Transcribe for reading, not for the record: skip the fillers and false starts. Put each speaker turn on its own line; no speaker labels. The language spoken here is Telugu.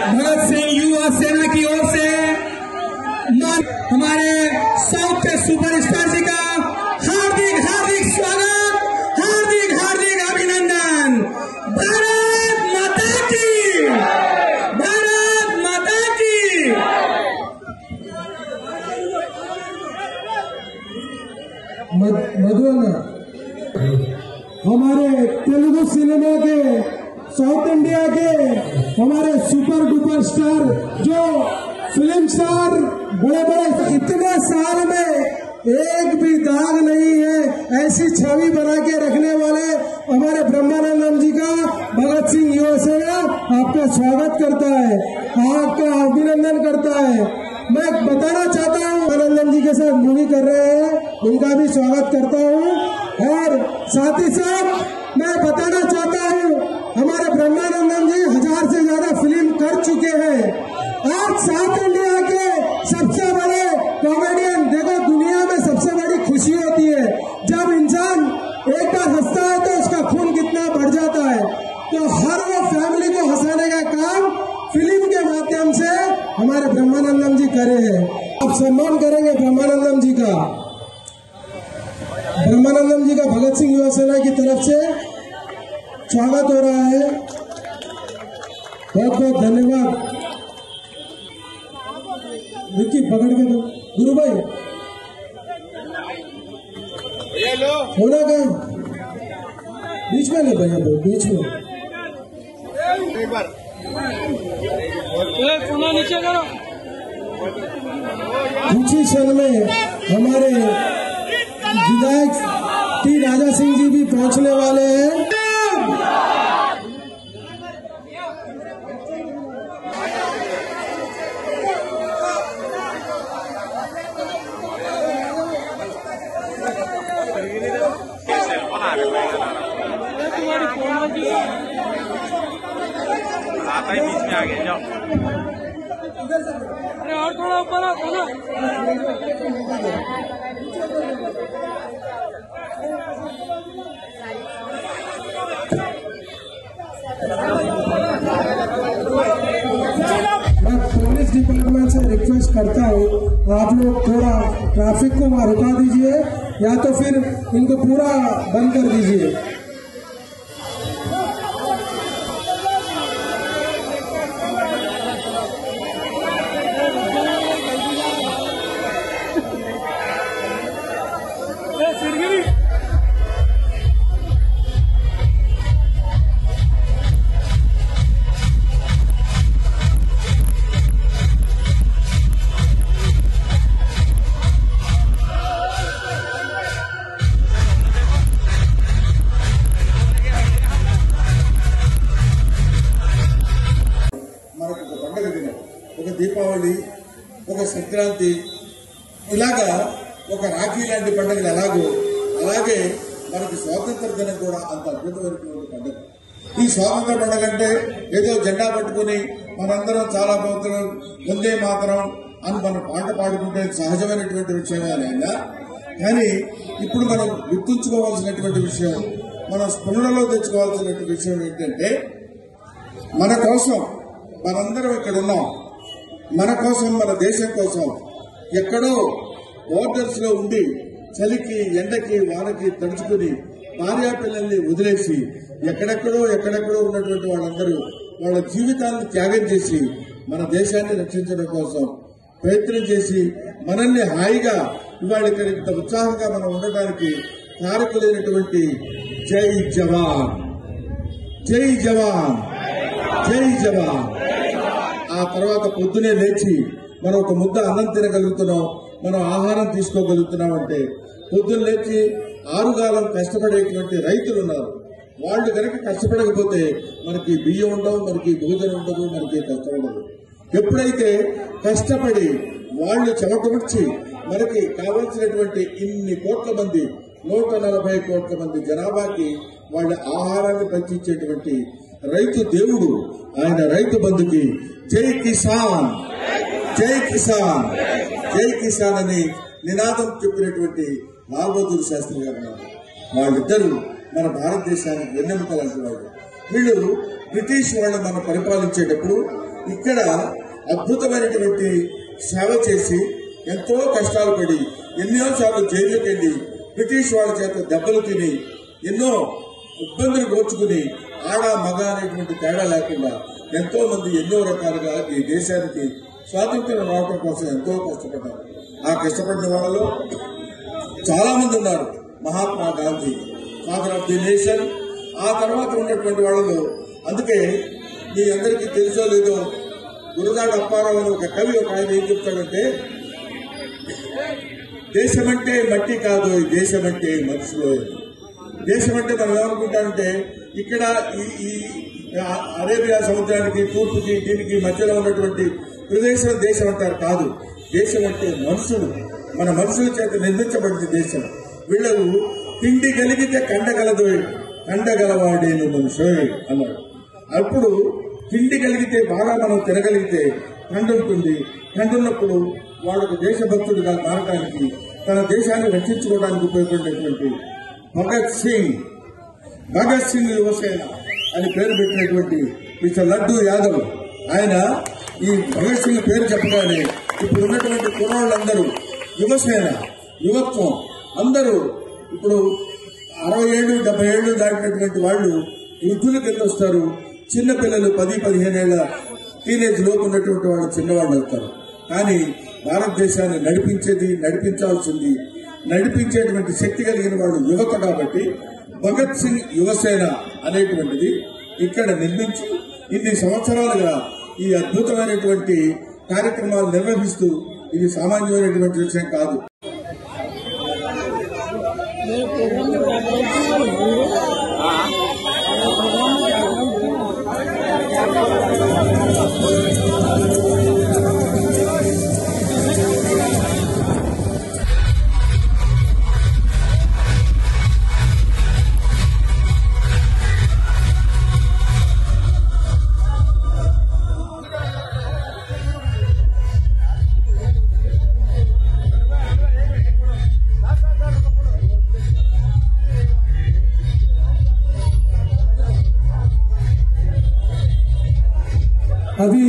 भगत सिंह युवा सेना की ओर से हमारे साउथ के सुपरस्टार जी का हार्दिक हार्दिक स्वागत, हार्दिक हार्दिक अभिनंदन। भारत माता की, भारत माता की।
मधुना हमारे तेलुगु सिनेमा के, साउथ इंडिया के हमारे सुपर डुपर स्टार, जो फिल्म स्टार बड़े बड़े, इतने साल में एक भी दाग नहीं है, ऐसी छवि बना के रखने वाले हमारे ब्रह्मानंदम जी का भगत सिंह युवा सेना आपका स्वागत करता है, आपका अभिनंदन करता है। मैं बताना चाहता हूँ, आनंदम जी के साथ मूवी कर रहे हैं, उनका भी स्वागत करता हूँ। और साथ ही साथ मैं बताना चाहता हूँ, हमारे ब्रह्मानंदम जी 1000 से ज्यादा फिल्म कर चुके हैं। आज साउथ इंडिया के सबसे बड़े कॉमेडियन, देखो दुनिया में सबसे बड़ी खुशी होती है जब इंसान एक बार हंसता है तो उसका खून कितना बढ़ जाता है। तो हर वो फैमिली को हंसाने का काम फिल्म के माध्यम से हमारे ब्रह्मानंदम जी करे हैं। आप सम्मान करेंगे ब्रह्मानंदम जी का। ब्रह्मानंदम जी का भगत सिंह युवा सेना की तरफ से स्वागत हो रहा है। बहुत बहुत धन्यवाद। विक्की पकड़ के दो, गुरु भाई होना गए बीच में ले भैया, बीच में
नीचे करो।
कुछ ही क्षण में हमारे विधायक टी राजा सिंह जी भी पहुंचने वाले हैं।
आता ही बीच में आ गए, जाओ।
अरे और थोड़ा ऊपर आओ, थोड़ा।
मैं पुलिस डिपार्टमेंट से रिक्वेस्ट करता हूँ, आप लोग थोड़ा ट्रैफिक को वहाँ रुका दीजिए या तो फिर इनको पूरा बंद कर दीजिए। దీపావళి, ఒక సంక్రాంతి, ఇలాగా ఒక రాఖీ లాంటి పండుగలు ఎలాగో అలాగే మనకి స్వాతంత్ర దినం కూడా అంత అద్భుతమైనటువంటి పండుగ. ఈ స్వాతంత్ర పండుగ అంటే ఏదో జెండా పట్టుకుని మనందరం చాలా వందే మాతరం అని మనం పాట పాడుకుంటే సహజమైనటువంటి విషయమే అయినా, కానీ ఇప్పుడు మనం గుర్తుంచుకోవాల్సినటువంటి విషయం, మనం స్ఫురణలో తెచ్చుకోవాల్సినటువంటి విషయం ఏంటంటే, మన కోసం మనందరం ఇక్కడ ఉన్నాం, మన కోసం, మన దేశం కోసం ఎక్కడో బోర్డర్స్ లో ఉండి చలికి, ఎండకి, వానకి తడుచుకుని భార్యా పిల్లల్ని వదిలేసి ఎక్కడెక్కడో ఉన్నటువంటి వాళ్ళందరూ వాళ్ళ జీవితాలను త్యాగం చేసి మన దేశాన్ని రక్షించడం కోసం ప్రయత్నం చేసి మనల్ని హాయిగా ఇవాళ ఇక్కడ ఇంత ఉత్సాహంగా మనం ఉండడానికి కారకులైనటువంటి జై జవాన్, జై జవాన్, జై జవాన్. ఆ తర్వాత పొద్దునే లేచి మనం ఒక ముద్ద అన్నం తినగలుగుతున్నాం, మనం ఆహారం తీసుకోగలుగుతున్నాం అంటే పొద్దున్న లేచి ఆరుగాలం కష్టపడేటువంటి రైతులు ఉన్నారు. వాళ్ళు కనుక కష్టపడకపోతే మనకి బియ్యం ఉండవు, మనకి భోజనం ఉండదు, మనకి కష్టం ఉండదు. ఎప్పుడైతే కష్టపడి వాళ్ళు చెమటముచ్చి మనకి కావాల్సినటువంటి ఇన్ని కోట్ల మంది 140 కోట్ల మంది జనాభాకి వాళ్ళ ఆహారాన్ని పంచించేటువంటి రైతు దేవుడు, ఆయన రైతు బంధుకి జై కిసాన్, జై కిసాన్, జై కిసాన్ అని నినాదం చెప్పినటువంటి లాల్ బహదూర్ శాస్త్రి గారు ఉన్నారు. వాళ్ళిద్దరూ మన భారతదేశానికి వెన్నెముక లాంటి వాళ్ళు. వీళ్ళు బ్రిటిష్ వాళ్ళు మనం పరిపాలించేటప్పుడు ఇక్కడ అద్భుతమైనటువంటి సేవ చేసి ఎంతో కష్టాలు పడి ఎన్నోసార్లు జైలుకి వెళ్లి బ్రిటిష్ వాళ్ళ చేత దెబ్బలు తిని ఎన్నో ఇబ్బందులు కోర్చుకుని ఆడ మగ అనేటువంటి తేడా లేకుండా ఎంతో మంది ఎన్నో రకాలుగా ఈ దేశానికి స్వాతంత్ర్యం రావడం కోసం ఎంతో కష్టపడ్డారు. ఆ కష్టపడిన వాళ్ళలో చాలా మంది ఉన్నారు. Mahatma Gandhi, father of the nation. ఆ తర్వాత ఉన్నటువంటి వాళ్ళలో అందుకే మీ అందరికీ తెలుసో లేదో గురజాడ అప్పారావు అని ఒక కవి, ఒక ఆయన ఏం చెప్తాడంటే, దేశమంటే మట్టి కాదు, దేశమంటే మనుషులు. దేశం అంటే మనం ఏమనుకుంటామంటే ఇక్కడ ఈ అరేబియా సముద్రానికి తూర్పుకి దీనికి మధ్యలో ఉన్నటువంటి ప్రదేశం దేశం అంటారు. కాదు, దేశం అంటే మనుషులు, మన మనుషుల చేత నిర్మించబడింది దేశం. వీళ్ళు తిండి కలిగితే కండగలదు, కండగలవాడేను మనుషు అన్నాడు. అప్పుడు తిండి కలిగితే బాగా మనం తినగలిగితే కండ ఉంటుంది. కండున్నప్పుడు వాళ్ళకు దేశభక్తుడిగా మారడానికి, తన దేశాన్ని రక్షించుకోవడానికి ఉపయోగపడినటువంటి భగత్ సింగ్ యువసేన అని పేరు పెట్టినటువంటి మిస్టర్ లడ్డూ యాదవ్, ఆయన ఈ భగత్ సింగ్ పేరు చెప్పగానే ఇప్పుడు ఉన్నటువంటి కుర్రాళ్ళందరూ యువసేన, యువత్వం అందరూ ఇప్పుడు 60 ఏళ్ళు 70 ఏళ్ళు దాటినటువంటి వాళ్ళు వృద్ధుల కింద వస్తారు. చిన్నపిల్లలు 10-15 ఏళ్ల టీనేజ్ లోపు ఉన్నటువంటి వాళ్ళు చిన్నవాళ్ళు అవుతారు. కానీ భారతదేశాన్ని నడిపించాల్సింది, నడిపించేటువంటి శక్తి కలిగిన వాళ్ళు యువత. కాబట్టి భగత్ సింగ్ యువసేన అనేటువంటిది ఇక్కడ నిర్మించి ఇన్ని సంవత్సరాలుగా ఈ అద్భుతమైనటువంటి కార్యక్రమాలు నిర్వహిస్తూ, ఇది సామాన్యమైనటువంటి విషయం కాదు.
अभी